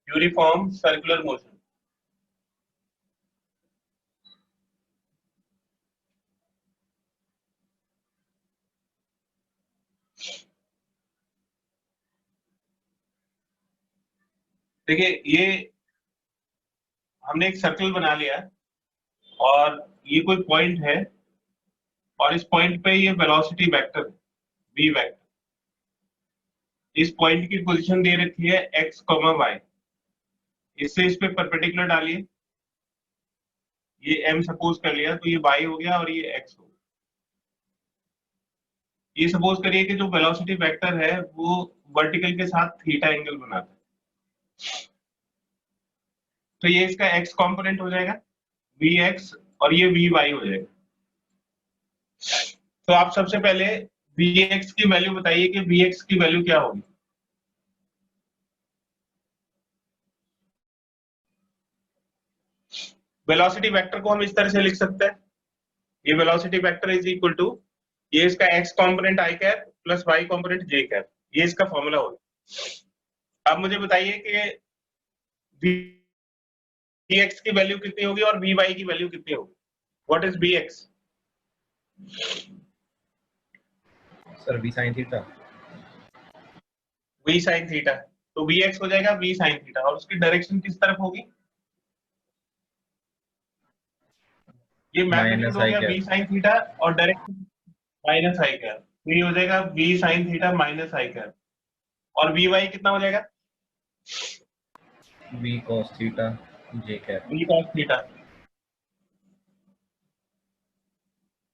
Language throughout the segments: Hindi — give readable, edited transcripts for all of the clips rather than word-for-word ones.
Uniform circular motion. देखिए ये हमने एक सर्कल बना लिया और ये कोई पॉइंट है और इस पॉइंट पे ये वेलोसिटी वेक्टर v वेक्टर, इस पॉइंट की पोजीशन दे रखी है x, y। इससे इस पे परपेंडिकुलर डालिए, ये m सपोज कर लिया तो ये y हो गया और ये x हो गया। ये सपोज करिए कि जो वेलोसिटी वेक्टर है वो वर्टिकल के साथ थीटा एंगल बनाता है, तो ये इसका x कंपोनेंट हो जाएगा vx और ये vy हो जाएगा। तो आप सबसे पहले vx की वैल्यू बताइए कि vx की वैल्यू क्या होगी। वेलोसिटी वेक्टर को हम इस तरह से लिख सकते हैं, ये velocity vector is equal to ये इसका x component i cap plus y component j cap, ये इसका फॉर्मूला होगा। अब मुझे बताइए कि vx की वैल्यू कितनी होगी और vy की वैल्यू कितनी होगी। What is vx? Sir v sin theta. v sin theta, तो vx हो जाएगा v sin थीटा और उसकी डायरेक्शन किस तरफ होगी? ये मैग्नीट्यूड हो गया v sin थीटा और डायरेक्शन माइनस i कैप, तो ये हो जाएगा v sin theta minus i cap और vy कितना हो जाएगा? v cos theta j cap. v cos theta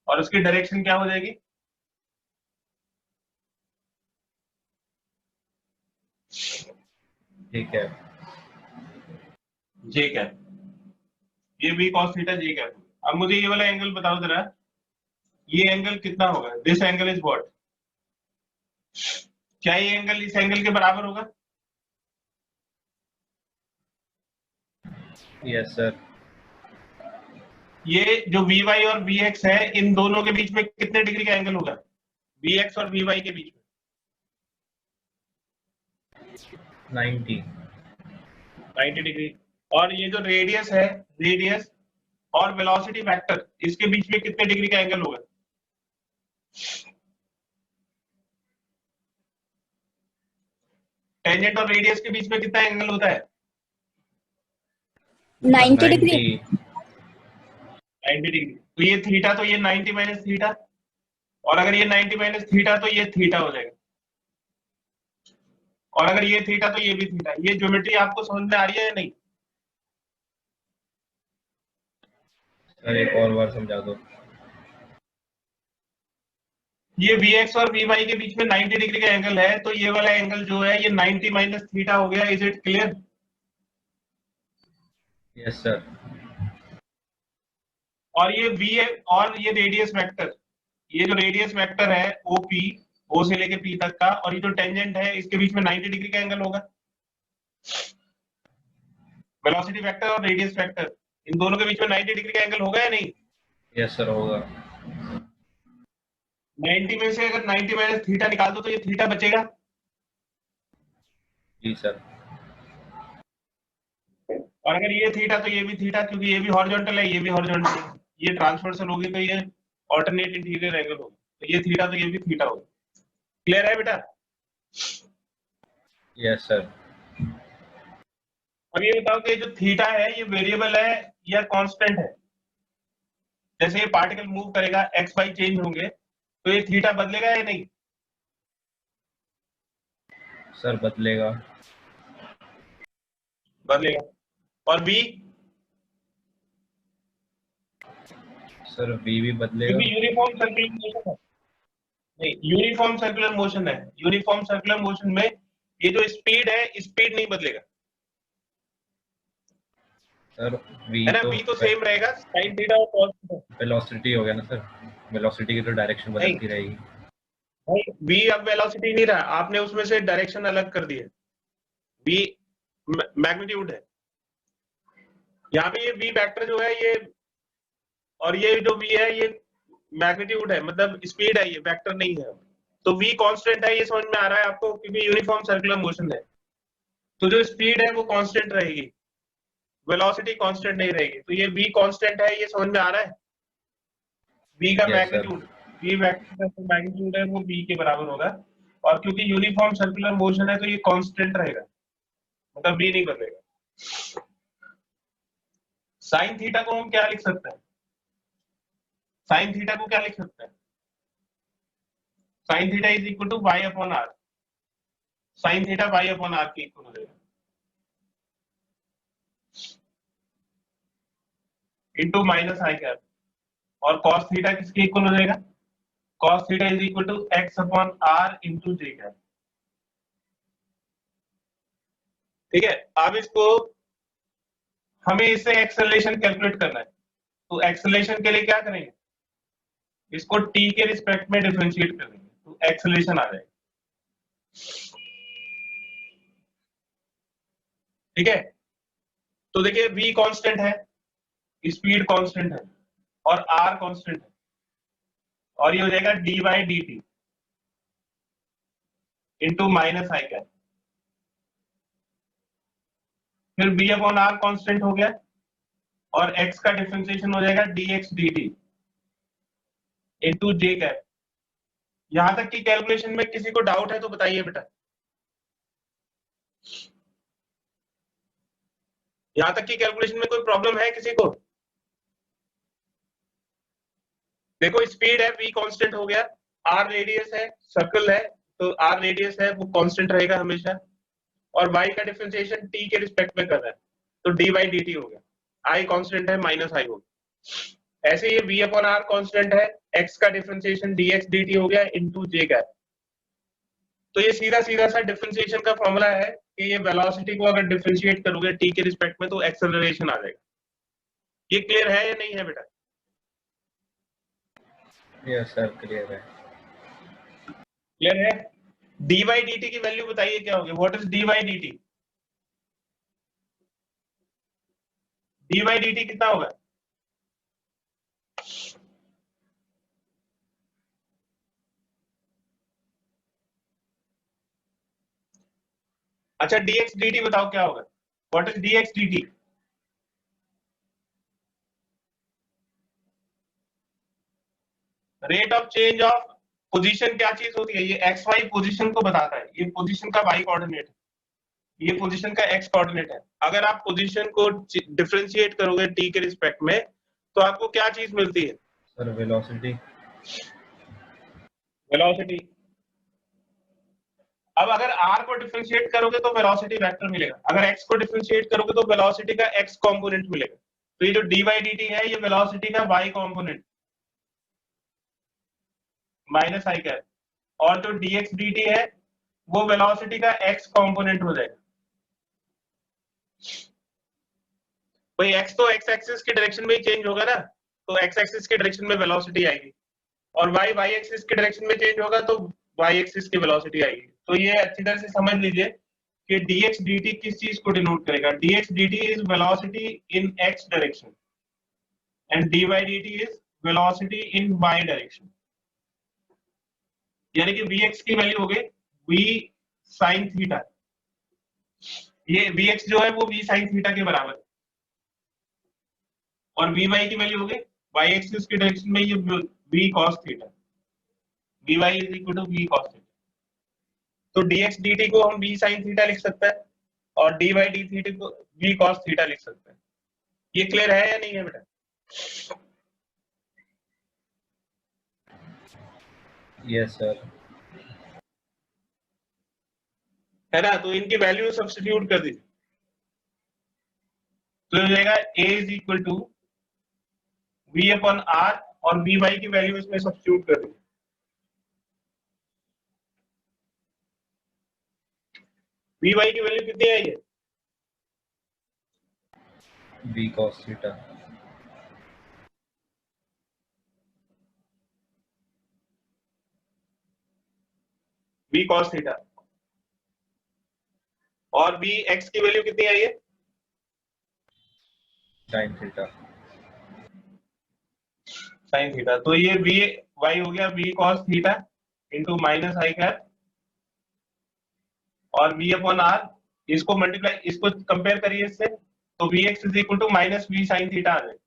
और उसकी डायरेक्शन क्या हो जाएगी? j cap. j कैप, ये v cos theta j cap. अब मुझे ये वाला एंगल बताओ जरा, ये एंगल कितना होगा? This angle is what? क्या ये एंगल इस एंगल के बराबर होगा? Yes sir. ये जो vy और vx है, इन दोनों के बीच में कितने डिग्री का एंगल होगा? vx और vy के बीच में 90 डिग्री। और ये जो रेडियस है, रेडियस और वेलोसिटी वेक्टर, इसके बीच में कितने डिग्री का एंगल होगा? टेंजेंट और रेडियस के बीच में कितना एंगल होता है? 90 डिग्री। 90 डिग्री। तो ये थीटा, तो ये 90 माइनस थीटा, और अगर ये 90 माइनस थीटा तो ये थीटा हो जाएगा, और अगर ये थीटा तो ये भी थीटा। ये ज्योमेट्री आपको समझ में आ रही है या नहीं? सर एक और बार समझा दो। ये vx और vy के बीच में 90 डिग्री का एंगल है, तो ये वाला एंगल जो है ये 90 माइनस थीटा हो गया। Is it clear? Yes sir. और ये v और ये रेडियस वेक्टर, ये जो रेडियस वेक्टर है OP, O से लेके P तक का, और ये जो टेंजेंट है इसके बीच में 90 डिग्री का एंगल होगा। वेलोसिटी वेक्टर और रेडियस वेक्टर, इन दोनों के बीच में 90 डिग्री का एंगल होगा या नहीं? यस सर होगा। 90 में से अगर 90 माइनस थीटा निकाल दो तो ये थीटा बचेगा। जी सर। और अगर ये थीटा तो ये भी थीटा, क्योंकि ये भी हॉरिजॉन्टल है, ये भी हॉरिजॉन्टल है। ये ट्रांसवर्सल होगी तो ये ऑल्टरनेट इंटीरियर एंगल होगा, तो ये थीटा तो ये भी थीटा होगा। क्लियर है बेटा? Yes sir. अब ये बताओ कि जो थीटा है ये वेरिएबल है या कांस्टेंट है? जैसे ये पार्टिकल मूव करेगा, एक्स वाई चेंज होंगे, तो ये थीटा बदलेगा या नहीं? सर बदलेगा। बदलेगा। और बी? सर v भी बदलेगा। क्योंकि यूनिफॉर्म सर्कुलर मोशन है। नहीं, यूनिफॉर्म सर्कुलर मोशन है। यूनिफॉर्म सर्कुलर मोशन में ये जो स्पीड है, स्पीड नहीं बदलेगा। सर v है ना? v तो सेम रहेगा, sin थीटा और cos थीटा। वेलोसिटी हो गया ना सर, वेलोसिटी की तो डायरेक्शन बदलती रहेगी। भाई v अब वेलोसिटी नहीं रहा, आपने उसमें से डायरेक्शन अलग कर दी है। v मैग्नीट्यूड है, यहाँ पे ये v वेक्टर जो है ये, और ये जो v है ये मैग्नीट्यूड है, मतलब स्पीड है, ये वेक्टर नहीं है। तो v कांस्टेंट है, ये समझ में आ रहा है आपको, क्योंकि यूनिफॉर्म सर्कुलर मोशन है। तो जो स्पीड है वो कांस्टेंट रहेगी, वेलोसिटी कांस्टेंट नहीं रहेगी। तो ये v कांस्टेंट है, ये समझ में आ रहा है। v का Yes, sir. Magnitude, v vector का मैग्नीट्यूड है वो v के बराबर होगा, और क्योंकि यूनिफॉर्म सर्कुलर मोशन है तो ये कांस्टेंट रहेगा, मतलब v नहीं बदलेगा। साइन थीटा को हम क्या लिख सकते हैं? साइन थीटा को क्या लिख सकते हैं? Sine theta is equal to Y upon R. Sine theta Y upon R के इक्वल हो जाएगा, इंटू माइनस आई कैप। और कॉस थीटा किसके इक्वल हो जाएगा? Cos theta is equal to X upon R into J cap. ठीक है, अब इसको हमें इससे एक्सेलरेशन कैलकुलेट करना है, तो एक्सेलरेशन के लिए क्या करेंगे? इसको t के रिस्पेक्ट में डिफरेंशिएट कर देंगे, तो एक्सेलरेशन आ जाएगा। ठीक है, तो देखिए v कांस्टेंट है, स्पीड कांस्टेंट है, और r कांस्टेंट है, और ये हो जाएगा dy dt into minus I cap. फिर b अपॉन r कांस्टेंट हो गया, और x का डिफरेंशिएशन हो जाएगा dx dt into J cap. यहां तक की कैलकुलेशन में किसी को डाउट है तो बताइए बेटा। यहां तक की कैलकुलेशन में कोई प्रॉब्लम है किसी को? देखो स्पीड है, v कांस्टेंट हो गया, r रेडियस है, सर्कल है, तो r रेडियस है वो कांस्टेंट रहेगा हमेशा, और y का डिफरेंशिएशन t के रिस्पेक्ट में कर रहा है, तो dy dt हो गया, i कांस्टेंट है, माइनस i हो गया। ऐसे ये v अपॉन r कांस्टेंट है, x का डिफरेंशिएशन dx dt हो गया इनटू j कैप। तो ये सीधा सीधा सा डिफरेंशिएशन का फॉर्मूला है कि ये वेलोसिटी को अगर डिफरेंशिएट करोगे t के रिस्पेक्ट में तो एक्सेलरेशन आ जाएगा। ये क्लियर है या नहीं है बेटा? Yes, sir. Clear है. क्लियर है। dy dt की वैल्यू बताइए क्या होगी? What is dy dt? dy dt कितना होगा? अच्छा dx dt बताओ क्या होगा? What is dx dt? Rate of change of position क्या चीज होती है? ये एक्स वाई पोजीशन को बताता है, ये पोजीशन का वाई कोऑर्डिनेट है, ये पोजीशन का एक्स कोऑर्डिनेट है। अगर आप पोजीशन को डिफरेंशिएट करोगे टी के रिस्पेक्ट में तो आपको क्या चीज मिलती है? Sir, velocity. वेलोसिटी। अब अगर r को डिफरेंशिएट करोगे तो वेलोसिटी वेक्टर मिलेगा, अगर x को डिफरेंशिएट करोगे तो वेलोसिटी का x कंपोनेंट मिलेगा। तो ये जो dy dt है ये वेलोसिटी का y component minus I cap, और जो dx dt है वो वेलोसिटी का x कंपोनेंट हो जाएगा। भाई x तो x एक्सिस की डायरेक्शन में ही चेंज होगा ना, तो x एक्सिस की डायरेक्शन में वेलोसिटी आएगी, और y एक्सिस की डायरेक्शन में चेंज होगा तो y एक्सिस की वेलोसिटी आएगी। तो ये अच्छी तरह से समझ लीजिए कि dx dt किस चीज को डिनोट करेगा? dx dt is velocity in x direction and dy dt is velocity in y direction. यानी कि vx की वैल्यू हो गई v sin थीटा, ये vx जो है वो v sin थीटा के बराबर है, और vy की वैल्यू हो गई y एक्सिस की डायरेक्शन में ये v cos theta, vy is equal to v cos theta. तो dx dt को हम v sin थीटा लिख सकते हैं, और dy dt को v cos थीटा लिख सकते हैं। ये क्लियर है या नहीं है बेटा? Yes, sir. है ना? तो इनकी वैल्यू सब्स्टिट्यूट कर दीजिए, तो हो जाएगा a is equal to v upon r, और vy की वैल्यू इसमें सब्स्टिट्यूट कर दीजिए। vy की वैल्यू कितनी आई है? V cos theta. v cos theta, और v x की वैल्यू कितनी आई है? Sin theta. sin theta. तो ये v y हो गया v cos theta into minus I cap, और v अपॉन r इसको मल्टीप्लाई, इसको कंपेयर करिए इससे, तो Vx is equal to minus V sine theta आ जाएगा।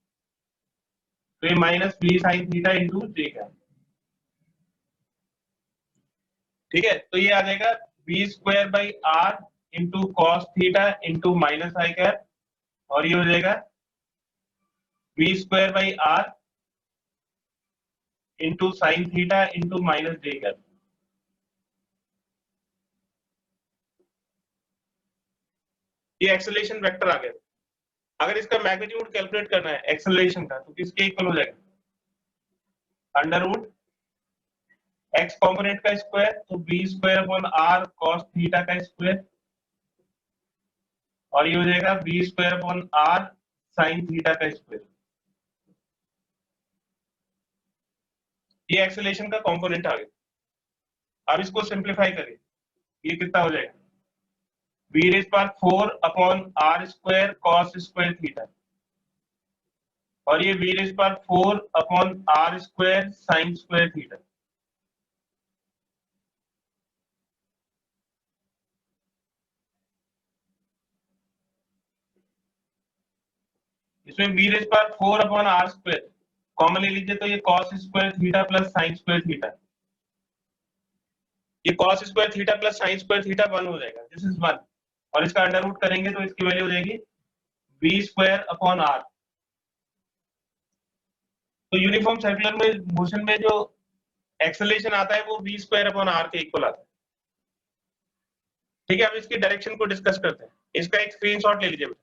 तो ये minus V sine theta into J cap, ठीक है। तो ये आ जाएगा V square by R into cos theta into minus I cap, और ये हो जाएगा V square by R into sine theta into minus J cap. ये एक्सेलरेशन वेक्टर आ गया। अगर इसका मैग्नीट्यूड कैलकुलेट करना है एक्सेलरेशन का, तो किसके इक्वल हो जाएगा? अंडर रूट एक्स कॉम्पोनेंट का स्क्वायर, तो B square upon R cos theta का स्क्वायर, और ये हो जाएगा B square upon R sine theta का स्क्वायर। ये एक्सेलरेशन का कंपोनेंट आ गया। अब इसको सिंप्लीफाई करिए, ये कितना हो जाएगा? B raise power 4 upon R square cos square theta, और ये B raise power 4 upon R square sine square theta. इसमें B raise power 4 upon R square common ले लीजिए, तो ये cos square theta plus sine square theta, ये cos square theta plus sine square theta 1 हो जाएगा, दिस इज 1, और इसका अंडर रूट करेंगे तो इसकी वैल्यू हो जाएगी बी स्क्वायर अपॉन आर। तो यूनिफॉर्म सर्कुलर में मोशन में जो एक्सेलरेशन आता है वो बी स्क्वायर अपॉन आर के इक्वल आता है, ठीक है। अब इसकी डायरेक्शन को डिस्कस करते हैं। इसका एक स्क्रीनशॉट ले लीजिए।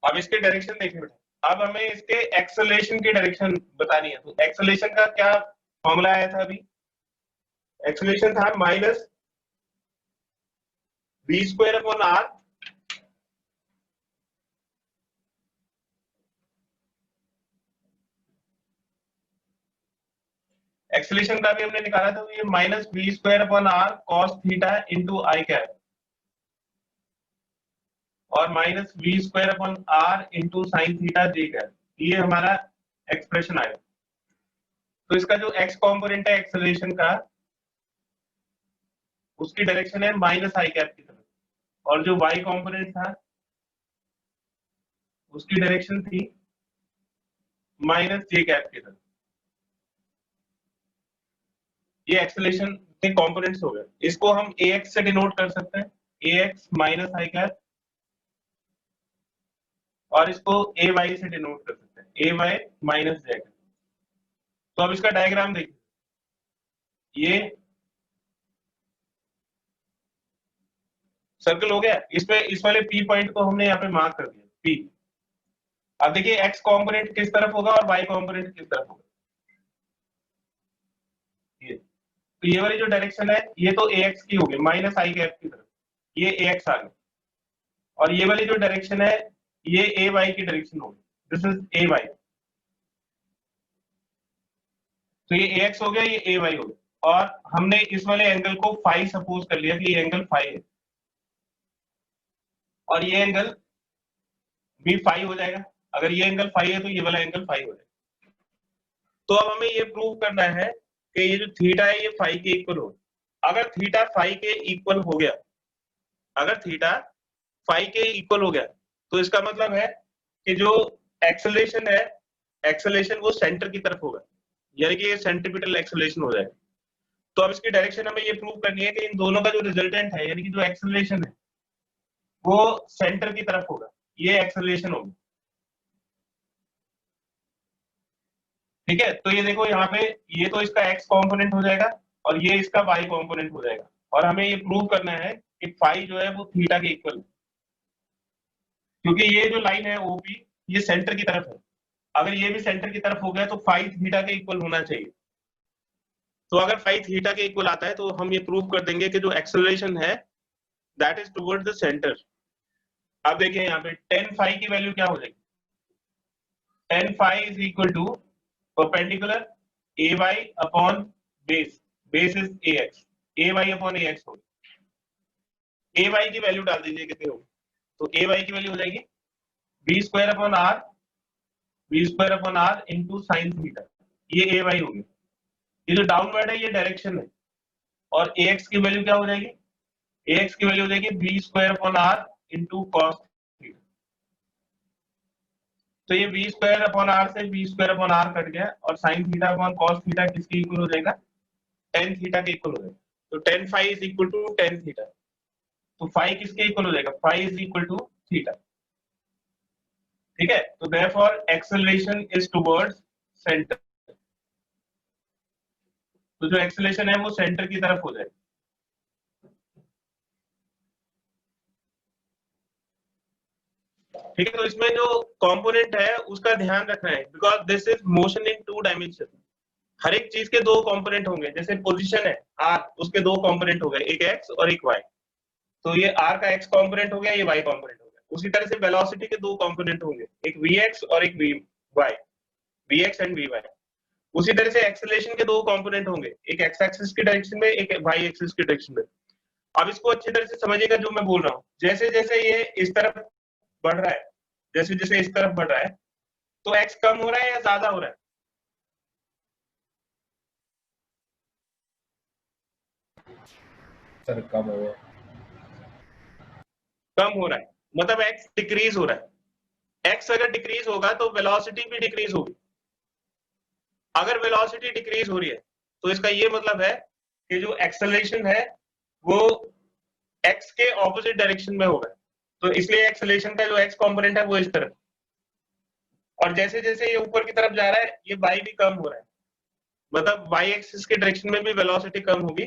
अब इसके डायरेक्शन देखिए बेटा। अब हमें इसके एक्सेलरेशन की डायरेक्शन बतानी है। तो एक्सेलरेशन का क्या फॉर्मूला आया था अभी? एक्सेलरेशन था minus B square upon R acceleration का भी हमने निकाला था, तो ये minus B square upon R cos theta into I cap, और minus B square upon R into sine theta J cap, ये हमारा एक्सप्रेशन आएगा। तो इसका जो एक्स कॉम्पोनेंट है एक्सेलरेशन का, उसकी डायरेक्शन है माइनस आई कैप की तरफ, और जो वाई कॉम्पोनेंट था उसकी डायरेक्शन थी माइनस जे कैप की तरफ। ये एक्सेलरेशन के कंपोनेंट्स हो गए। इसको हम ax से डिनोट कर सकते हैं, ax माइनस आई कैप, और इसको ay से डिनोट कर सकते हैं, ay माइनस जे कैप। तो अब इसका डायग्राम देखिए, ये सर्कल हो गया। इसमें इस वाले p पॉइंट को हमने यहाँ पे मार्क कर दिया p। अब देखिए x कंपोनेंट किस तरफ होगा और y कंपोनेंट किस तरफ होगा। ये तो ये वाली जो डायरेक्शन है ये तो ax की होगी माइनस आई कैप की तरफ, ये ax आ गया, और ये वाली जो डायरेक्शन है ये ay की डायरेक्शन होगी, दिस इज ay। तो ये ax हो गया, ये ay हो गया, और हमने इस वाले एंगल को फाई सपोज कर लिया कि ये एंगल फाई है, और ये एंगल भी फाई हो जाएगा। अगर ये एंगल फाई है तो ये वाला एंगल फाई हो जाएगा। तो अब हमें ये प्रूव करना है कि ये जो थीटा है ये फाई के इक्वल हो। अगर थीटा फाई के इक्वल हो गया, अगर थीटा फाई के इक्वल हो गया, तो इसका मतलब है कि जो एक्सेलरेशन है, एक्सेलरेशन वो सेंटर की तरफ होगा, यानी कि ये सेंट्रीपिटल एक्सेलरेशन हो जाएगा। तो अब इसकी डायरेक्शन हमें ये प्रूव करनी है कि इन दोनों का जो रिजल्टेंट है, यानी कि जो एक्सेलरेशन है वो सेंटर की तरफ होगा, ये एक्सेलरेशन होगी। ठीक है, तो ये देखो यहाँ पे ये तो इसका x कंपोनेंट हो जाएगा और ये इसका y कंपोनेंट हो जाएगा, और हमें ये प्रूव करना है कि फाई जो है वो थीटा के इक्वल है, क्योंकि ये जो लाइन है ओपी ये सेंटर की तरफ है। अगर ये भी सेंटर की तरफ हो गया तो फाई थीटा के इक्वल होना चाहिए। तो अगर फाई थीटा के इक्वल आता है तो हम ये प्रूव कर देंगे कि जो एक्सेलरेशन है that is towards the centre. अब देखिए यहाँ पे tan फाई की वैल्यू क्या हो जाएगी, tan phi is equal to perpendicular ay upon base, base is ax, ay upon ax होगी। ay की वैल्यू डाल दीजिए कितनी होगी, तो ay की वैल्यू हो जाएगी b square upon r, b square upon r into sine theta, ये ay होगी। ये जो डाउनवर्ड है ये डायरेक्शन है, और ax की वैल्यू क्या हो जाएगी, ax की वैल्यू हो जाएगी b square upon r into cos theta. तो ये b स्क्वायर अपॉन r से b square upon r cut गया, और sine theta upon cos theta किसके इक्वल हो जाएगा, tan थीटा के इक्वल हो जाएगा। तो tan phi is equal to tan theta, तो फाई किसके इक्वल हो जाएगा, phi is equal to theta. ठीक है, तो therefore acceleration is towards centre, तो जो एक्सेलरेशन है वो सेंटर की तरफ हो जाएगा। ठीक है, तो इसमें जो कंपोनेंट है उसका ध्यान रखना है, because this is motion in 2 dimension. हर एक चीज के 2 कंपोनेंट होंगे, जैसे पोजीशन है r, उसके 2 कंपोनेंट हो गए, एक x और एक y। तो ये r का x कंपोनेंट हो गया, ये y कंपोनेंट हो गया। उसी तरह से वेलोसिटी के 2 कंपोनेंट होंगे, एक vx और एक vy, vx एंड vy। उसी तरह से एक्सेलरेशन के 2 कंपोनेंट होंगे, एक x एक्सिस की डायरेक्शन में, एक y एक्सिस की डायरेक्शन में। अब इसको अच्छी तरह से समझिएगा जो मैं बोल रहा हूँ। जैसे जैसे ये इस तरफ बढ़ रहा है, जैसे जैसे इस तरफ बढ़ रहा है, तो x कम हो रहा है या ज्यादा हो रहा है, सर कम हो गया। कम हो रहा है, मतलब x डिक्रीज हो रहा है। x अगर डिक्रीज होगा तो वेलोसिटी भी डिक्रीज होगी। अगर वेलोसिटी डिक्रीज हो रही है तो इसका ये मतलब है कि जो एक्सेलरेशन है वो x के ऑपोजिट डायरेक्शन में होगा। तो इसलिए एक्सेलरेशन का जो x कंपोनेंट है वो इस तरफ, और जैसे जैसे ये ऊपर की तरफ जा रहा है ये y भी कम हो रहा है, मतलब y एक्सिस के डायरेक्शन में भी वेलोसिटी कम होगी।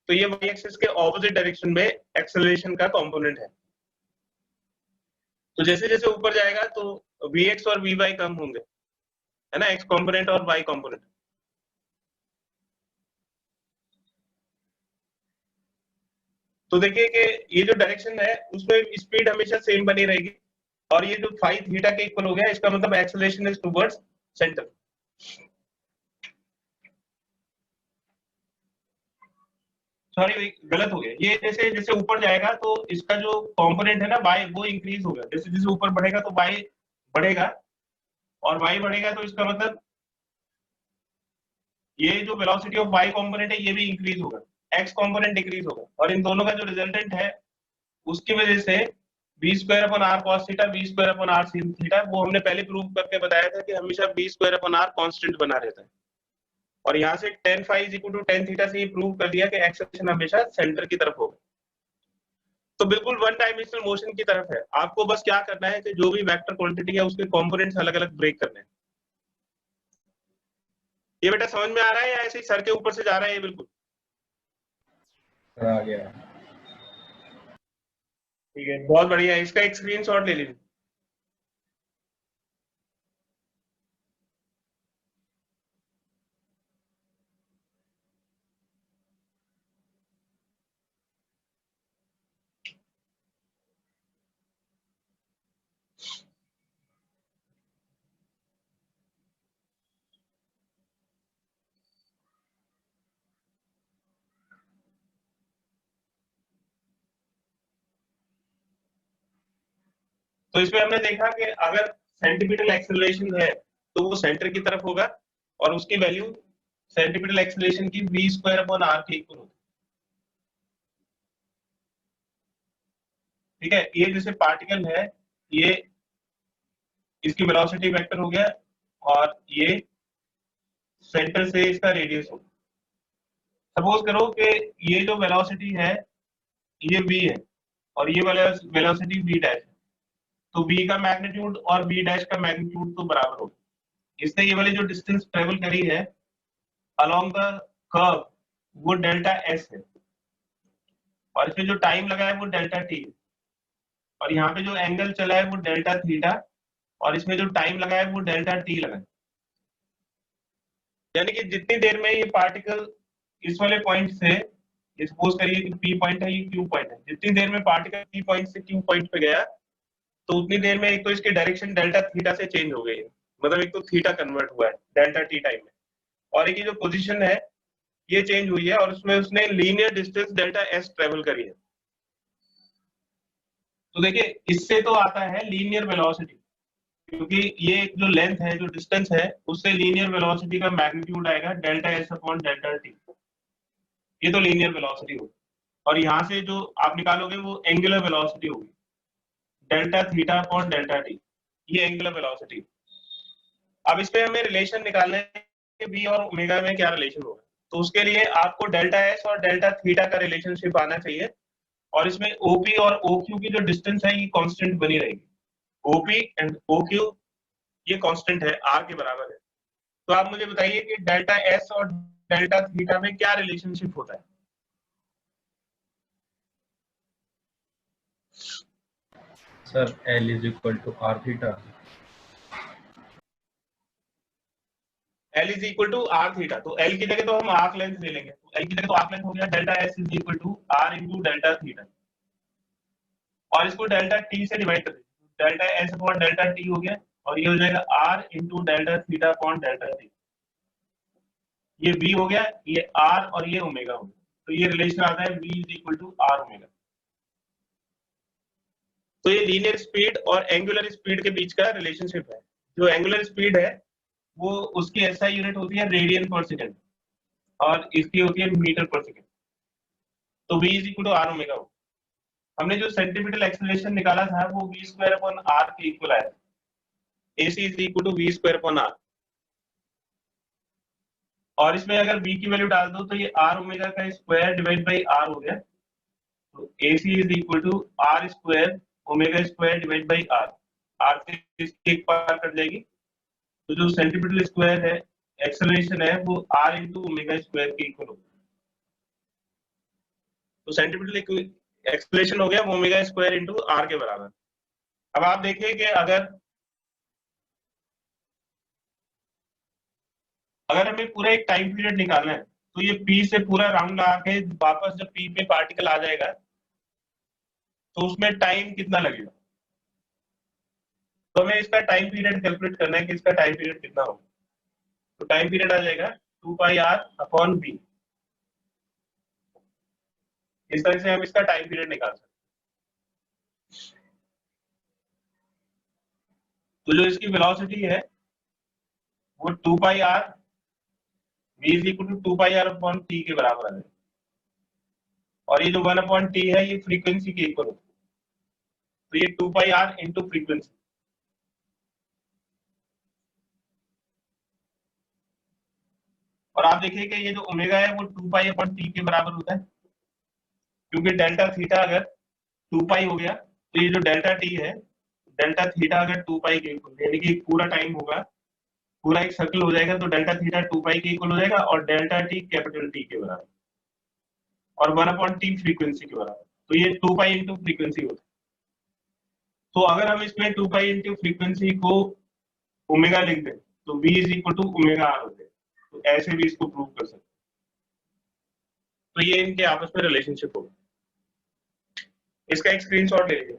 तो ये y एक्सिस के ऑपोजिट डायरेक्शन में एक्सेलरेशन का कंपोनेंट है। तो जैसे जैसे ऊपर जाएगा तो vx और vy कम होंगे, है ना, x कंपोनेंट और y कंपोनेंट। तो देखिए कि ये जो डायरेक्शन है उसमें स्पीड हमेशा सेम बनी रहेगी, और ये जो फाई थीटा के इक्वल हो गया, इसका मतलब acceleration is towards centre. Sorry गलत हो गया, ये जैसे जैसे ऊपर जाएगा तो इसका जो कंपोनेंट है ना y वो इंक्रीज होगा, जैसे जैसे ऊपर बढ़ेगा तो y बढ़ेगा, और y बढ़ेगा तो इसका मतलब ये जो वेलोसिटी ऑफ y कंपोनेंट है ये भी इंक्रीज होगा, x कंपोनेंट डिक्रीज होगा, और इन दोनों का जो रिजल्टेंट है उसकी वजह से B square upon R cos theta, B square upon R sin theta, वो हमने पहले प्रूव करके बताया था कि हमेशा B square upon R constant बना रहता है। और यहाँ से tan phi is equal to tan theta से ये प्रूव कर दिया कि एक्सेलरेशन हमेशा सेंटर की तरफ होगा। तो बिल्कुल वन डायमेंशनल मोशन की तरफ है। आपको बस क्या करना है कि जो भी वेक्टर क्वांटिटी है उसके कंपोनेंट्स अलग अलग ब्रेक करने हैं। ये बेटा समझ में आ रहा है या ऐसे ही सर के ऊपर से जा रहा है ये बिल्कुल? सर आ गया। ठीक है, बहुत बढ़िया, इसका एक स्क्रीनशॉट ले लीजिए। तो इसमें हमने देखा कि अगर सेंटीमीटर एक्सेलरेशन है तो वो सेंटर की तरफ होगा, और उसकी वैल्यू सेंटीमीटर एक्सेलरेशन की v स्क्वायर अपॉन r के इक्वल होगी। ठीक है, ये जैसे पार्टिकल है, ये इसकी वेलोसिटी वेक्टर हो गया, और ये सेंटर से इसका रेडियस हो गया। सपोज करो कि ये जो वेलोसिटी है ये v है, और ये वाला वेलोसिटी v डैश है, तो v का मैग्नीट्यूड और v डैश का मैग्नीट्यूड तो बराबर होगा। इसने ये वाली जो डिस्टेंस ट्रेवल करी है अलोंग द कर्व वो डेल्टा एस है, और इसमें जो टाइम लगा है वो डेल्टा टी है, और यहाँ पे जो एंगल चला है वो डेल्टा थीटा, और इसमें जो टाइम लगा है वो डेल्टा टी लगा है। यानी कि जितनी देर में ये पार्टिकल इस वाले पॉइंट से, सपोज करिए कि पी पॉइंट है, ये क्यू पॉइंट है, जितनी देर में पार्टिकल पी पॉइंट से क्यू पॉइंट पे गया तो उतनी देर में एक तो इसकी डायरेक्शन डेल्टा थीटा से चेंज हो गई है, मतलब एक तो थीटा कन्वर्ट हुआ है डेल्टा टी टाइम में, और एक ये जो पोजीशन है ये चेंज हुई है, और उसमें उसने linear distance delta S travel करी है। तो देखिए इससे तो आता है लीनियर वेलोसिटी, क्योंकि ये जो लेंथ है, जो डिस्टेंस है, उससे लीनियर वेलोसिटी का मैग्नीट्यूड आएगा delta S upon delta T, ये तो लीनियर वेलोसिटी होगी। और यहाँ से जो आप निकालोगे वो एंगुलर वेलोसिटी होगी, delta theta upon delta T, ये एंगुलर वेलोसिटी। अब इस पे हमें रिलेशन निकालना है कि बी और ओमेगा में क्या रिलेशन होगा, तो उसके लिए आपको डेल्टा एस और डेल्टा थीटा का रिलेशनशिप आना चाहिए, और इसमें ओपी और ओक्यू की जो डिस्टेंस है ये कांस्टेंट बनी रहेगी, ओपी एंड ओक्यू ये कांस्टेंट है, आर के बराबर है। तो आप मुझे बताइए कि डेल्टा एस और डेल्टा थीटा में क्या रिलेशनशिप होता है। Sir L is equal to R theta. L is equal to R theta, तो L की जगह तो हम आर्क लेंथ ले लेंगे, तो L की जगह तो आर्क लेंथ हो गया delta S is equal to R into delta theta, और इसको डेल्टा टी से डिवाइड कर दीजिए, delta S upon delta T हो गया, और ये हो जाएगा R into delta theta upon delta T, ये v हो गया, ये r और ये ओमेगा हो गया, तो ये रिलेशन आता है v is equal to R omega. तो ये लीनियर स्पीड और एंगुलर स्पीड के बीच का रिलेशनशिप है। जो एंगुलर स्पीड है वो उसकी एसआई यूनिट होती है रेडियन पर सेकेंड, और इसकी होती है मीटर पर सेकेंड, तो v is equal to R omega हो। हमने जो सेंटीमीटर एक्सेलरेशन निकाला था वो v स्क्वायर अपॉन r के इक्वल आया, ac is equal to v square upon r, और इसमें अगर v की वैल्यू डाल दो तो ये r ओमेगा का स्क्वायर डिवाइड बाई r हो गया, तो AC is equal to R square omega square divide by R, R से इसकी एक पार कट जाएगी, तो जो सेंटीमीटर स्क्वायर है एक्सेलरेशन है वो आर इंटू ओमेगा स्क्वायर के इक्वल होगा, तो सेंटीमीटर एक्सेलरेशन हो गया वो ओमेगा स्क्वायर इंटू आर के बराबर। अब आप देखिए कि अगर हमें पूरा एक टाइम पीरियड निकालना है तो ये पी से पूरा राउंड लगा के वापस जब पी पे पार्टिकल आ जाएगा तो उसमें टाइम कितना लगेगा, तो हमें इसका टाइम पीरियड कैलकुलेट करना है कि इसका टाइम पीरियड कितना होगा, तो टाइम पीरियड आ जाएगा 2 पाई आर अपॉन बी। इस तरह से हम इसका टाइम पीरियड निकाल सकते हैं। तो जो इसकी वेलोसिटी है वो 2 pi R V is equal to 2 pi R upon T के बराबर आ जाएगा, और ये जो 1 अपॉन टी है ये फ्रीक्वेंसी के इक्वल होता है, तो ये 2 पाई आर इंटू फ्रीक्वेंसी। और आप देखिए कि ये जो ओमेगा है वो 2 पाई अपॉन टी के बराबर होता है, क्योंकि डेल्टा थीटा अगर 2 पाई हो गया तो ये जो डेल्टा टी है, डेल्टा थीटा अगर 2 पाई के इक्वल, यानी कि पूरा टाइम होगा, पूरा एक सर्कल हो जाएगा, तो डेल्टा थीटा 2 पाई के इक्वल हो जाएगा, और डेल्टा टी कैपिटल टी के बराबर, और 1 अपॉन टी फ्रीक्वेंसी के बराबर, तो ये 2 पाई इंटू फ्रीक्वेंसी होता है। तो अगर हम इसमें 2 पाई इंटू फ्रीक्वेंसी को ओमेगा लिख दें तो v is equal to omega R होते हैं, तो ऐसे भी इसको प्रूव कर सकते हैं। तो ये इनके आपस में रिलेशनशिप होगा, इसका एक स्क्रीनशॉट ले लीजिए।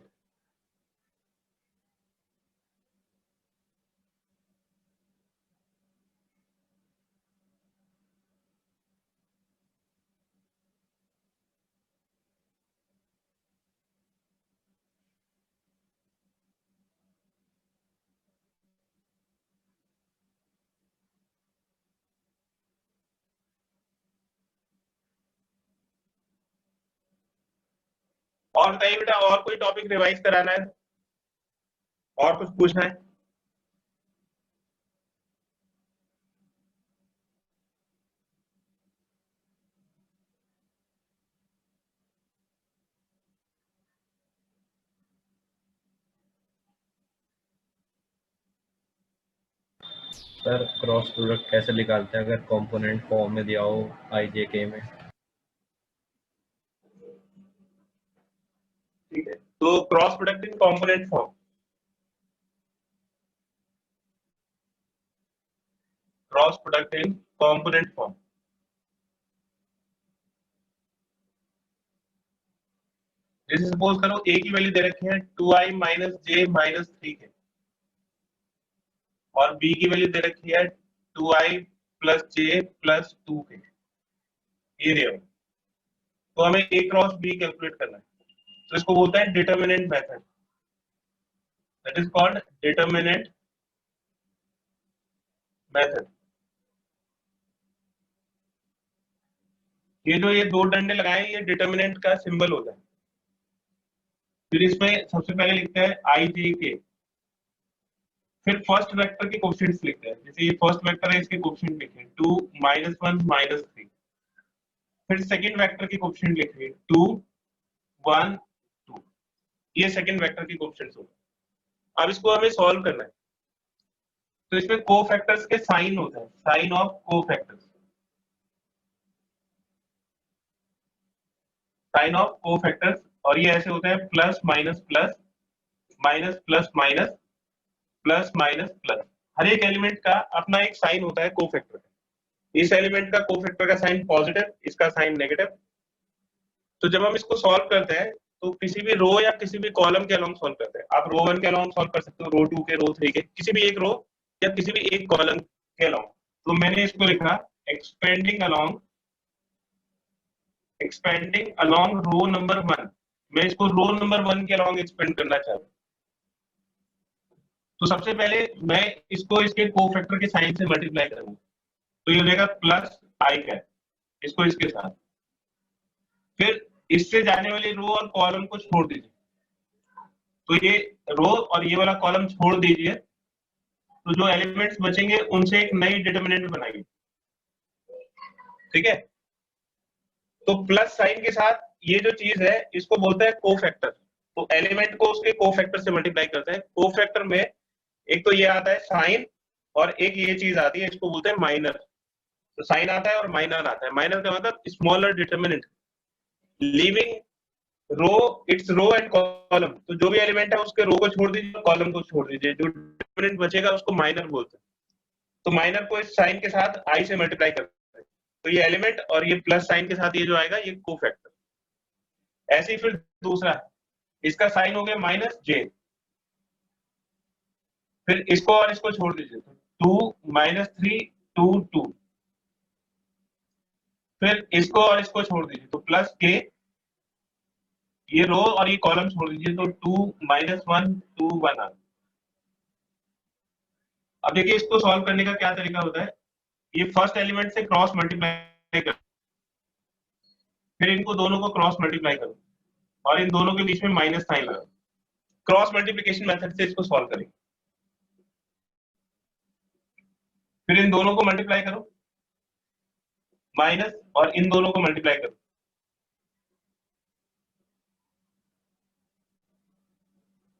और बताइए बेटा, और कोई टॉपिक रिवाइज कराना है, और कुछ पूछना है? सर क्रॉस प्रोडक्ट कैसे निकालते हैं अगर कंपोनेंट फॉर्म में दिया हो आई जे के में? ठीक है, तो cross product in component form, cross product in component form. जैसे सपोज करो a की वैल्यू दे रखी है 2i माइनस जे माइनस 3 के, और b की वैल्यू दे रखी है 2i प्लस जे प्लस 2 के, ये दिया। तो हमें a क्रॉस b कैलकुलेट करना है, तो इसको बोलते हैं determinant method, that is called determinant method. ये दो डंडे लगाए, ये डिटर्मिनेंट का सिंबल होता है। फिर इसमें सबसे पहले लिखते हैं आई जे के, फिर फर्स्ट वेक्टर के कोएफिशिएंट्स लिखते हैं। जैसे ये फर्स्ट वेक्टर है, इसके कोएफिशिएंट लिखे 2 -1 -3। फिर सेकंड वेक्टर के कोएफिशिएंट लिखे 2 1 2, ये सेकंड वेक्टर के कोएफिशिएंट्स होते हैं। अब इसको हमें सॉल्व करना है, तो इसमें कोफैक्टर्स के साइन होता है, sign of cofactors, sign of cofactors. और ये ऐसे होता है plus minus plus, minus plus minus, plus minus plus. हर एक एलिमेंट का अपना एक साइन होता है कोफैक्टर का। इस एलिमेंट का कोफैक्टर का साइन पॉजिटिव, इसका साइन नेगेटिव। तो जब हम इसको सॉल्व करते हैं तो किसी भी रो या किसी भी कॉलम के अलोंग सॉल्व करते हैं। आप रो 1 के अलोंग सॉल्व कर सकते हो, रो 2 के, रो 3 के, किसी भी एक रो या किसी भी एक कॉलम के अलोंग। तो मैंने इसको लिखा expanding along, expanding along row number 1। मैं इसको रो नंबर 1 के अलोंग एक्सपेंड करना चाहता हूँ। तो सबसे पहले मैं इसको इसके कोफैक्टर के साइन से मल्टीप्लाई करूंगा, तो ये हो जाएगा प्लस आई कैप, इसको इसके साथ। फिर इससे जाने वाली रो और कॉलम को छोड़ दीजिए, तो ये रो और ये वाला कॉलम छोड़ दीजिए, तो जो एलिमेंट्स बचेंगे उनसे एक नई डिटर्मिनेंट बनाइए। ठीक है, तो प्लस साइन के साथ ये जो चीज है इसको बोलते हैं कोफैक्टर। तो एलिमेंट को उसके कोफैक्टर से मल्टीप्लाई करते हैं। कोफैक्टर में एक तो ये आता है साइन, और एक ये चीज आती है, इसको बोलते हैं माइनर। तो साइन आता है और माइनर आता है। माइनर का मतलब smaller determinant, leaving row its row and column. तो जो भी एलिमेंट है उसके रो को छोड़ दीजिए, कॉलम को छोड़ दीजिए, जो डिटर्मिनेंट बचेगा उसको माइनर बोलते हैं। तो माइनर को इस साइन के साथ आई से मल्टीप्लाई करते हैं, तो ये एलिमेंट और ये प्लस साइन के साथ ये जो आएगा ये कोफैक्टर। ऐसे ही फिर दूसरा, इसका साइन हो गया माइनस जे, फिर इसको और इसको छोड़ दीजिए, तो 2 -3 2 2। फिर इसको और इसको छोड़ दीजिए, तो प्लस के, ये रो और ये कॉलम छोड़ दीजिए, तो 2 -1 2 1 आ। अब देखिए इसको सॉल्व करने का क्या तरीका होता है। ये फर्स्ट एलिमेंट से क्रॉस मल्टीप्लाई कर, फिर इनको दोनों को क्रॉस मल्टीप्लाई करो, और इन दोनों के बीच में माइनस साइन लगाओ। क्रॉस मल्टीप्लिकेशन मेथड से इसको सॉल्व करेंगे। फिर इन दोनों को मल्टीप्लाई करो, माइनस, और इन दोनों को मल्टीप्लाई करो,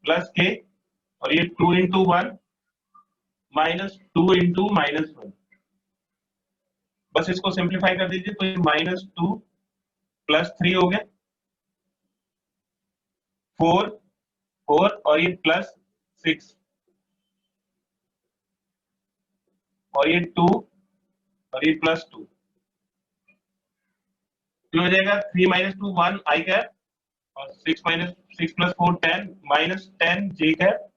प्लस के, और ये 2 × 1 -2 × -1। बस इसको सिंप्लीफाई कर दीजिए, तो ये -2 +3 हो गया, 4 4, और ये +6, और ये 2, और ये +2। तो हो जाएगा 3 - 2 1 आई कैप, और 6 + 4 10 -10 जे कैप,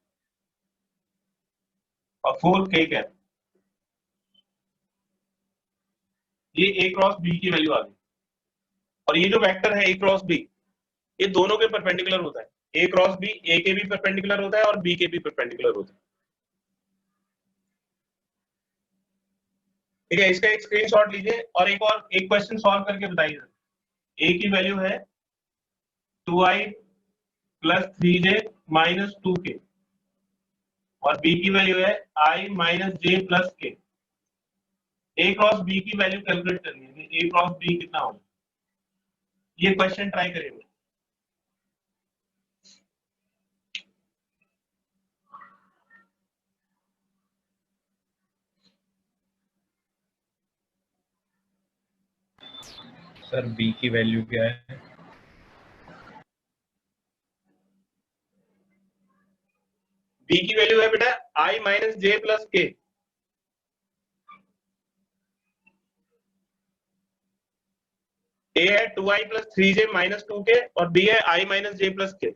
और 4 के कैप। ये a क्रॉस b की वैल्यू आ गई। और ये जो वेक्टर है a क्रॉस b, ये दोनों के परपेंडिकुलर होता है। a क्रॉस b a के भी परपेंडिकुलर होता है और b के भी परपेंडिकुलर होता है। ठीक है, इसका एक स्क्रीनशॉट लीजिए और एक क्वेश्चन सॉल्व करके बताइए। a की वैल्यू है 2i + 3j - 2k, और b की वैल्यू है i - j + k। a cross b की वैल्यू कैलकुलेट करनी है, a क्रॉस b कितना होगा। ये क्वेश्चन ट्राई करिए। सर बी की वैल्यू क्या है? बी की वैल्यू है बेटा आई माइनस जे प्लस के। ए है 2i plus 3j minus 2k और बी है i माइनस जे प्लस के।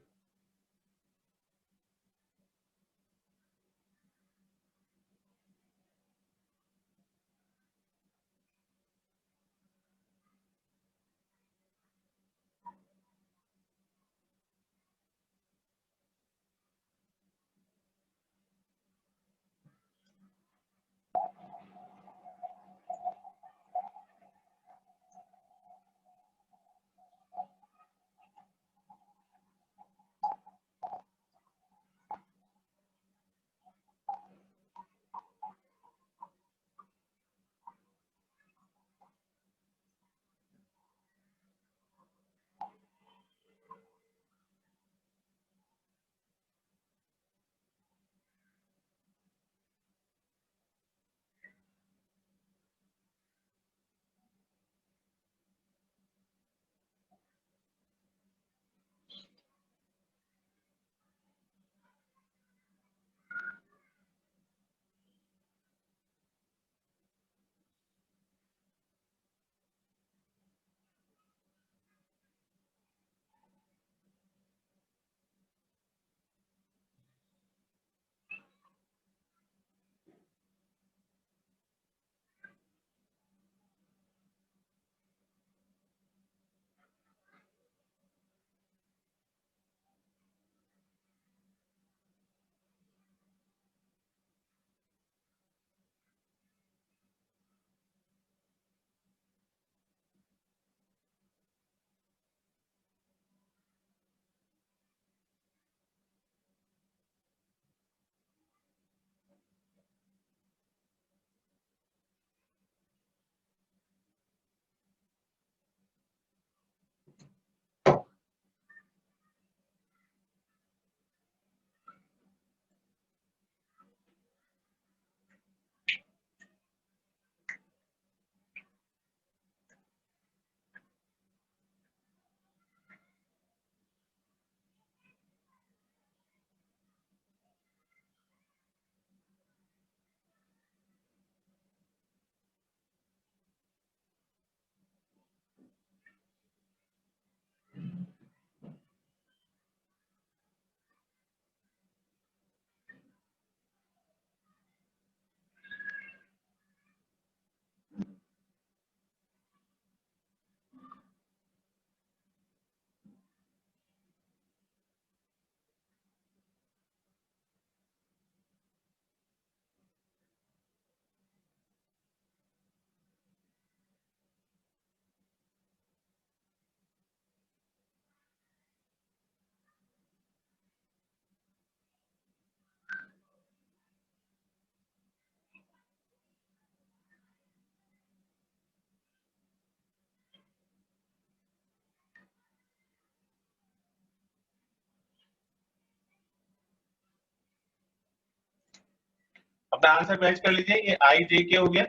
अपना आंसर मैच कर लीजिए। ये आई जे के हो गया,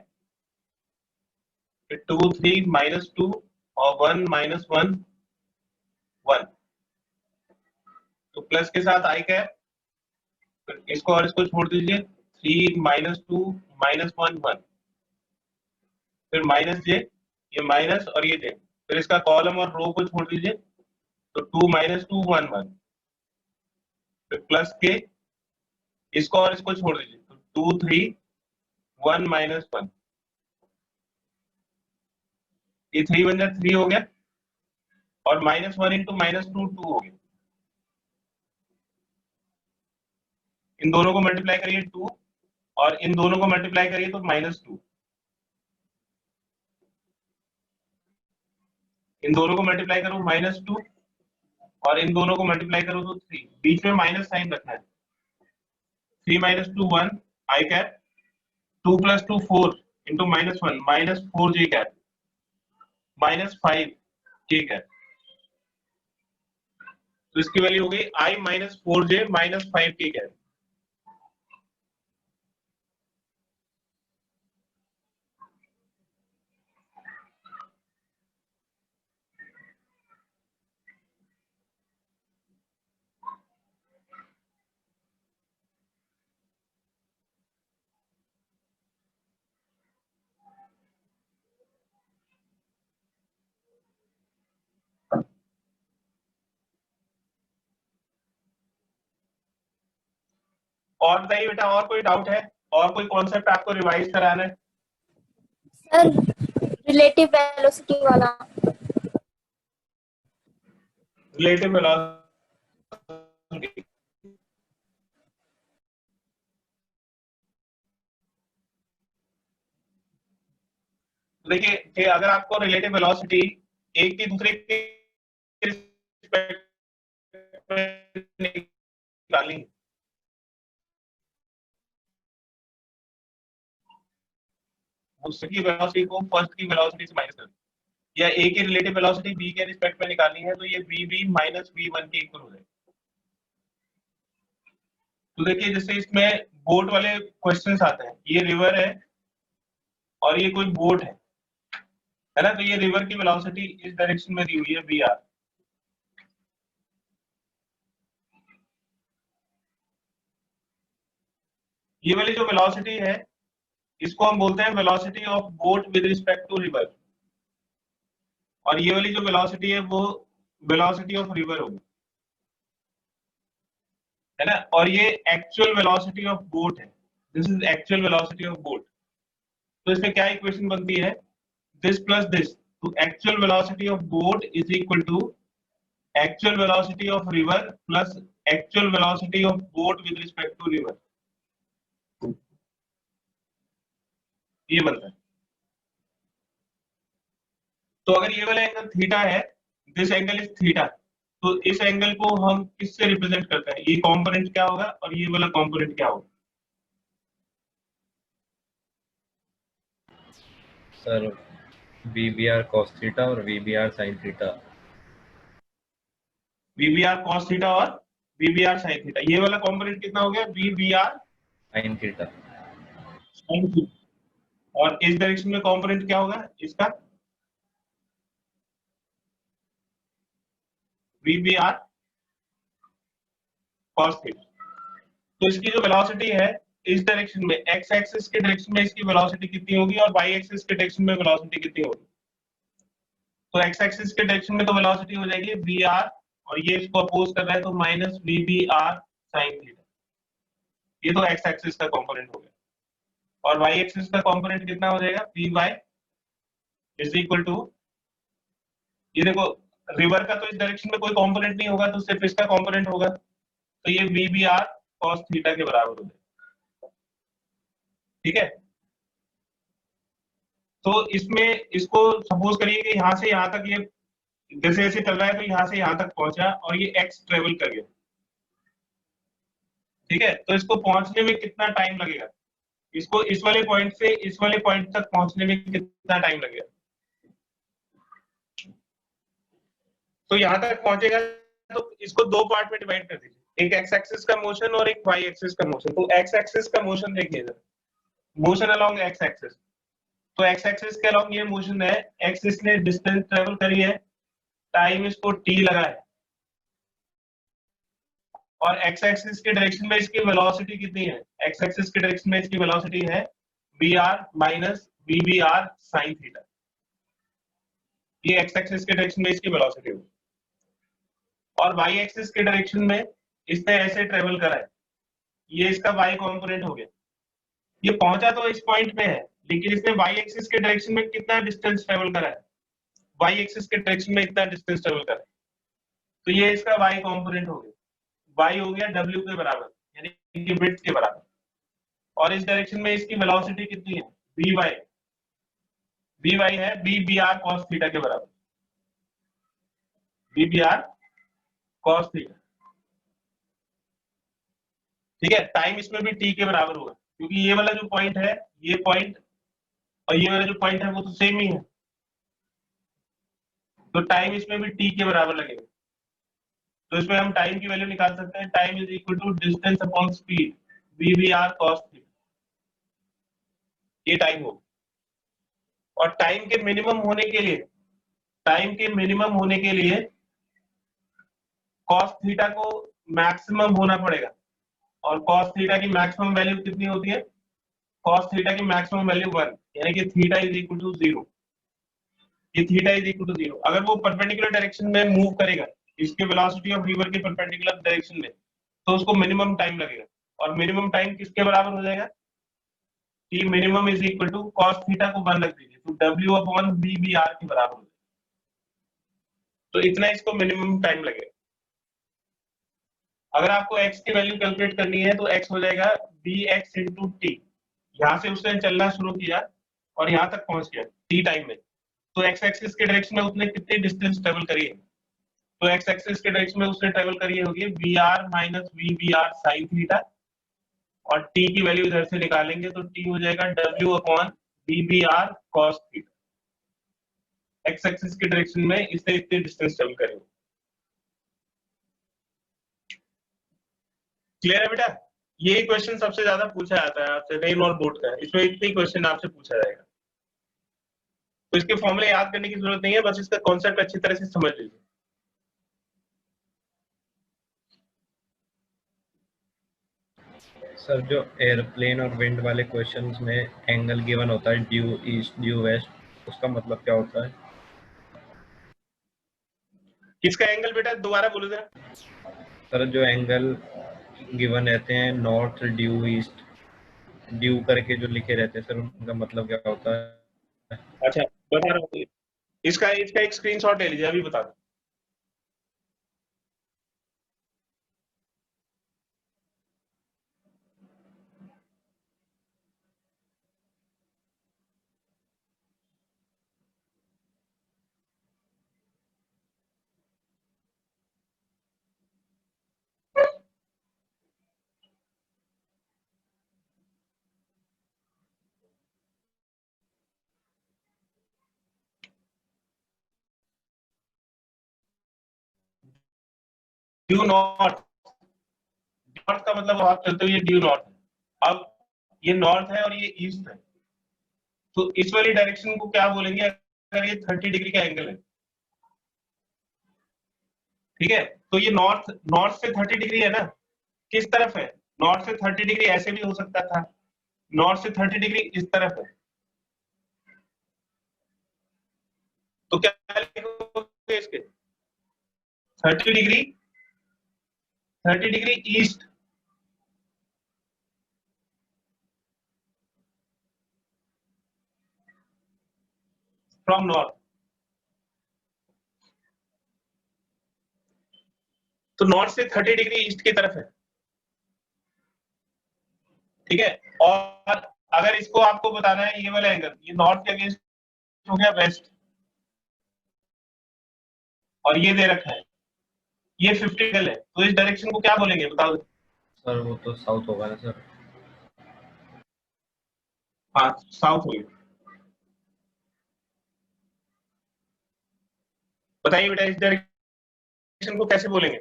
2 3 माइनस 2 और 1 माइनस 1 1। तो प्लस के साथ आई क्या है, फिर इसको और इसको छोड़ दीजिए, 3 माइनस 2 माइनस 1 1, फिर माइनस जे, ये माइनस और ये जे, फिर इसका कॉलम और रो को छोड़ दीजिए, तो 2 माइनस 2 1 1, फिर प्लस के, इसको और इसको छोड़ दीजिए, तो 2 3 1 माइनस 1, ये 3 1 जा 3 हो गया, और माइनस 1 इंटू माइनस 2 2 हो गया। इन दोनों को मल्टीप्लाई करिए 2, और इन दोनों को मल्टीप्लाई करिए तो माइनस 2, इन दोनों को मल्टीप्लाई करो -2, और इन दोनों को मल्टीप्लाई करो तो 3, बीच में माइनस साइन रखना है। 3 माइनस 2 1 आई कैप, 2 प्लस 2 4 इंटू -1 -4 जे कैप, -5 जे कैप। तो इसकी वैल्यू हो गई आई -4 जे -5 के कैप। और बताइए बेटा, और कोई डाउट है, और कोई कॉन्सेप्ट आपको रिवाइज कराना है? सर रिलेटिव वेलोसिटी वाला। रिलेटिव वेलोसिटी, देखिए कि अगर आपको रिलेटिव वेलोसिटी एक की दूसरे के रिस्पेक्ट में निकालनी है, उसकी वेलोसिटी को फर्स्ट की वेलोसिटी से माइनस कर, या ए की रिलेटिव वेलोसिटी बी के रिस्पेक्ट में निकालनी है, तो ये वी माइनस वी1 के इक्वल हो जाएगा। तो देखिए जैसे इसमें बोट वाले क्वेश्चंस आते हैं, ये रिवर है और ये कोई बोट है ना, तो ये रिवर की वेलोसिटी इस डायरेक्शन में दी हुई है वी आर, ये वाली जो वेलोसिटी है इसको हम बोलते हैं velocity of boat with respect to river, और ये वाली जो वेलोसिटी है वो वेलोसिटी ऑफ रिवर होगी, है ना, और ये एक्चुअल वेलोसिटी ऑफ बोट है, this is actual velocity of boat. तो इसमें क्या इक्वेशन बनती है, दिस प्लस दिस, तो actual velocity of boat is equal to actual velocity of river plus actual velocity of boat with respect to river, ये बनता है। तो अगर ये वाला एंगल थीटा है, दिस एंगल इज थीटा, तो इस एंगल को हम किससे रिप्रेजेंट करते हैं, ये कंपोनेंट क्या होगा और ये वाला कंपोनेंट क्या होगा? सर VBR cos थीटा और VBR sin theta. VBR cos theta और VBR sin थीटा, ये वाला कंपोनेंट कितना हो गया, VBR sin theta. sin theta, और इस डायरेक्शन में कंपोनेंट क्या होगा इसका, VBR cos थीटा। तो इसकी जो वेलोसिटी है इस डायरेक्शन में, एक्स एक्सिस के डायरेक्शन में इसकी वेलोसिटी कितनी होगी और वाई एक्सिस के डायरेक्शन में वेलोसिटी कितनी होगी? तो एक्स एक्सिस के डायरेक्शन में तो वेलोसिटी हो जाएगी VR, और ये इसको अपोज कर रहा है तो माइनस VBR sin थीटा, ये तो एक्स एक्सिस का कंपोनेंट हो गया, और वाई एक्सिस का कंपोनेंट कितना हो जाएगा, Vy इज इक्वल टू, ये देखो रिवर का तो इस डायरेक्शन में कोई कंपोनेंट नहीं होगा, तो सिर्फ इसका कंपोनेंट होगा, तो ये VBR cos थीटा के बराबर हो जाएगा, ठीक है। तो इसमें इसको सपोज करिए कि यहाँ से यहाँ तक ये जैसे जैसे चल रहा है, तो यहाँ से यहाँ तक पहुंचा और ये x ट्रेवल कर गया, ठीक है, तो इसको पहुंचने में कितना टाइम लगेगा, इसको इस वाले पॉइंट से इस वाले पॉइंट तक पहुंचने में कितना टाइम लगेगा? तो यहाँ तक पहुंचेगा तो इसको दो पार्ट में डिवाइड कर दीजिए, एक एक्स एक्सिस का मोशन और एक वाई एक्सिस का मोशन। तो एक्स एक्सिस का मोशन देखिए, मोशन अलोंग एक्स एक्सिस, तो एक्स एक्सिस के अलोंग ये मोशन है, एक्स इसने डिस्टेंस ट्रेवल करी है, टाइम इसको t लगा है, और एक्स एक्सिस के डायरेक्शन में इसकी वेलोसिटी कितनी है, एक्स एक्सिस के डायरेक्शन में इसकी वेलोसिटी है VR minus VBR sin theta, ये एक्स एक्सिस के डायरेक्शन में इसकी वेलोसिटी होगी, और वाई एक्सिस के डायरेक्शन में इसने ऐसे ट्रेवल करा है, ये इसका वाई कंपोनेंट हो गया, ये पहुंचा तो इस पॉइंट पे है, लेकिन इसने वाई एक्सिस के डायरेक्शन में कितना डिस्टेंस ट्रेवल करा है, वाई एक्सिस के डायरेक्शन में इतना डिस्टेंस ट्रेवल करा है, तो ये इसका वाई कंपोनेंट हो गया, वाई हो गया W के बराबर, यानी कि विड्थ के बराबर, और इस डायरेक्शन में इसकी वेलोसिटी कितनी है, Vy है VBR cos थीटा के बराबर, VBR cos थीटा, ठीक है। टाइम इसमें भी t के बराबर होगा, क्योंकि ये वाला जो पॉइंट है, ये पॉइंट और ये वाला जो पॉइंट है वो तो सेम ही है, तो टाइम इसमें भी t के बराबर लगेगा, तो इसमें हम टाइम की वैल्यू निकाल सकते हैं, time is equal to distance upon speed, VBR cos theta, ये टाइम होगा। और टाइम के मिनिमम होने के लिए, टाइम के मिनिमम होने के लिए cos थीटा को मैक्सिमम होना पड़ेगा, और cos थीटा की मैक्सिमम वैल्यू कितनी होती है, cos थीटा की मैक्सिमम वैल्यू 1, यानी कि थीटा इज इक्वल टू 0, ये थीटा इज इक्वल टू 0। अगर वो परपेंडिकुलर डायरेक्शन में मूव करेगा, इसके वेलोसिटी ऑफ रिवर के परपेंडिकुलर डायरेक्शन में, तो उसको मिनिमम टाइम लगेगा, और मिनिमम टाइम किसके बराबर हो जाएगा, T minimum is equal to cos theta को 1 रख दीजिए तो W upon V B R के बराबर हो जाएगा। तो इतना इसको मिनिमम टाइम लगेगा। अगर आपको x की वैल्यू कैलकुलेट करनी है तो x हो जाएगा bx इंटू टी। यहाँ से उसने चलना शुरू किया और यहाँ तक पहुंच गया t टाइम में, तो x एक्सिस के डायरेक्शन में उसने कितनी डिस्टेंस ट्रेवल करी है, तो x एक्सिस के डायरेक्शन में उसने ट्रेवल करी होगी vr minus vbr sine theta, और t की वैल्यू इधर से निकालेंगे तो t हो जाएगा w upon vbr cos theta. x axis के डायरेक्शन में इससे इतनी डिस्टेंस ट्रेवल करेंगे। क्लियर है बेटा? ये क्वेश्चन सबसे ज्यादा पूछा जाता है आपसे रेन और बोट का, इसमें इतनी क्वेश्चन आपसे पूछा जाएगा, तो इसके फॉर्मूले याद करने की जरूरत नहीं है, बस इसका कॉन्सेप्ट अच्छी तरह से समझ लीजिए। सर जो एयरप्लेन और विंड वाले क्वेश्चंस में एंगल गिवन होता है ड्यू ईस्ट ड्यू वेस्ट, उसका मतलब क्या होता है? किसका एंगल बेटा, दोबारा बोलो जरा। सर जो एंगल गिवन रहते हैं नॉर्थ ड्यू ईस्ट ड्यू करके जो लिखे रहते हैं सर, उनका मतलब क्या होता है? अच्छा बता रहा हूँ, इसका इसका एक स्क्रीनशॉट ले लीजिए, अभी बता दो। ड्यू नॉर्थ, नॉर्थ का मतलब आप चलते हुए ड्यू नॉर्थ, अब ये नॉर्थ है और ये ईस्ट है, तो इस वाली डायरेक्शन को क्या बोलेंगे अगर ये 30 डिग्री का एंगल है, ठीक है, तो ये नॉर्थ नॉर्थ से 30 डिग्री है ना, किस तरफ है, नॉर्थ से 30 डिग्री ऐसे भी हो सकता था, नॉर्थ से 30 डिग्री इस तरफ है, तो क्या लिखोगे इसके 30 degree, 30 degree east, from north, तो नॉर्थ से 30 डिग्री ईस्ट की तरफ है, ठीक है। और अगर इसको आपको बताना है ये वाला एंगल, ये नॉर्थ के अगेंस्ट हो गया वेस्ट, और ये दे रखा है ये 50 एंगल है, तो इस डायरेक्शन को क्या बोलेंगे बताओ। सर वो तो साउथ होगा ना सर। हाँ साउथ हो गया। बताइए बेटा इस डायरेक्शन को कैसे बोलेंगे,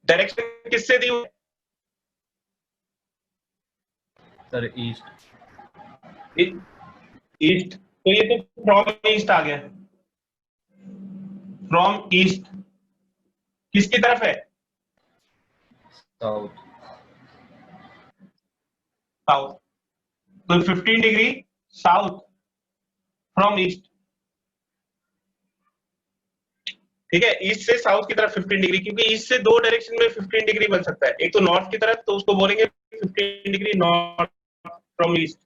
डायरेक्शन किससे दी हुई, सर ईस्ट। ईस्ट, तो ये तो फ्रॉम ईस्ट आ गया, फ्रॉम ईस्ट किसकी तरफ है, साउथ। साउथ, तो 15 डिग्री साउथ फ्रॉम ईस्ट, ठीक है, ईस्ट से साउथ की तरफ 15 डिग्री, क्योंकि ईस्ट से दो डायरेक्शन में 15 डिग्री बन सकता है, एक तो नॉर्थ की तरफ तो उसको बोलेंगे 15 डिग्री नॉर्थ फ्रॉम ईस्ट,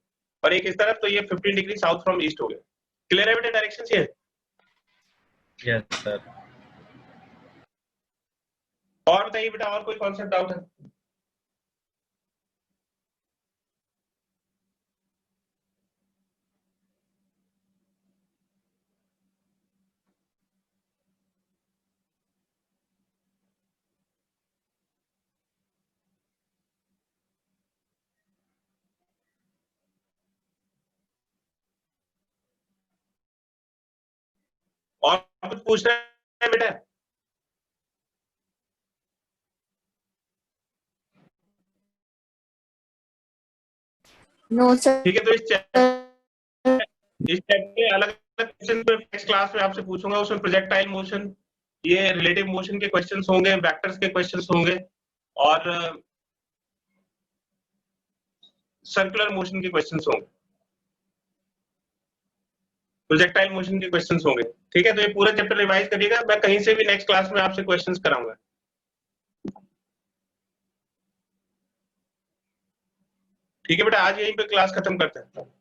और एक इस तरफ तो ये 15 डिग्री साउथ फ्रॉम ईस्ट हो गया। क्लियर है बेटा डायरेक्शन ये? Yes sir. और बताइए बेटा और कोई कॉन्सेप्ट डाउट है? और कुछ पूछना है बेटा? No sir. ठीक है, तो इस चैप्टर के अलग अलग क्वेश्चन नेक्स्ट क्लास में आपसे पूछूंगा, उसमें प्रोजेक्टाइल मोशन, ये रिलेटिव मोशन के क्वेश्चंस होंगे, वेक्टर्स के क्वेश्चंस होंगे, और सर्कुलर मोशन के क्वेश्चंस होंगे। प्रोजेक्टाइल मोशन के क्वेश्चंस होंगे। ठीक है, तो ये पूरा चैप्टर रिवाइज करिएगा, मैं कहीं से भी नेक्स्ट क्लास में आपसे क्वेश्चंस कराऊंगा। ठीक है बेटा, आज यहीं पे क्लास खत्म करते हैं।